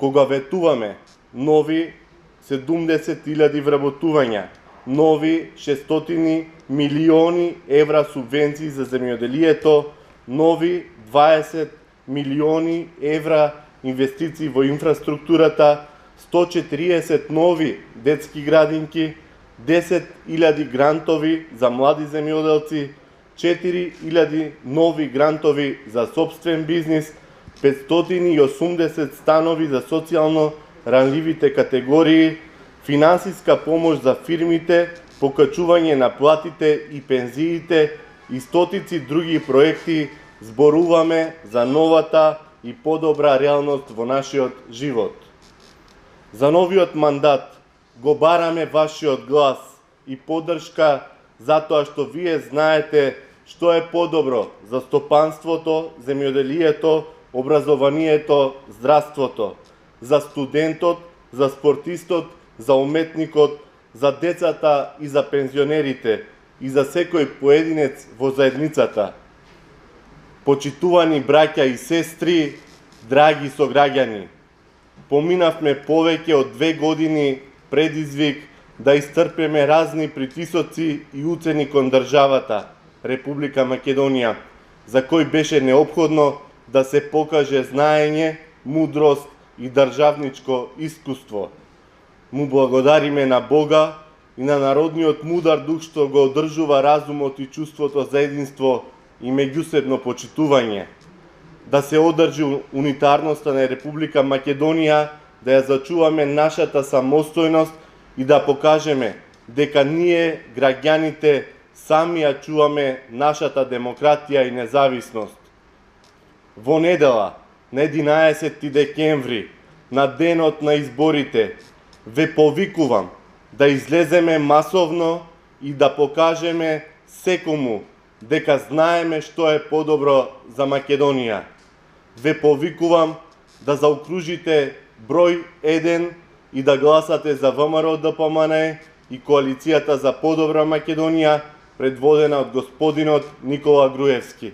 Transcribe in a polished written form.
кога ветуваме нови 70.000 вработувања, нови 600 милиони евра субвенции за земјоделието, нови 20 милиони евра инвестиции во инфраструктурата, 140 нови детски градинки, 10.000 грантови за млади земјоделци, 4.000 нови грантови за сопствен бизнис, 580 станови за социјално ранливите категории, финансиска помош за фирмите, покачување на платите и пензиите и стотици други проекти. Зборуваме за новата и подобра реалност во нашиот живот. За новиот мандат го бараме вашиот глас и поддршка, затоа што вие знаете што е подобро за стопанството, земјоделието, образованието, здравството, за студентот, за спортистот, за уметникот, за децата и за пензионерите и за секој поединец во заедницата. Почитувани браќа и сестри, драги сограѓани, поминавме повеќе од 2 години предизвик да истрпеме разни притисоци и уцени кон државата, Република Македонија, за кој беше неопходно да се покаже знаење, мудрост и државничко искуство. Му благодариме на Бога и на народниот мудар дух што го одржува разумот и чувството за единство и меѓусебно почитување. Да се одржи унитарноста на Република Македонија, да ја зачуваме нашата самостојност и да покажеме дека ние, граѓаните, сами ја чуваме нашата демократија и независност. Во недела, на 11 декември, на денот на изборите, ве повикувам да излеземе масовно и да покажеме секому дека знаеме што е подобро за Македонија. Ве повикувам да заокружите број 1 и да гласате за ВМРО-ДПМН и Коалицијата за подобра Македонија, предводена од господинот Никола Груевски.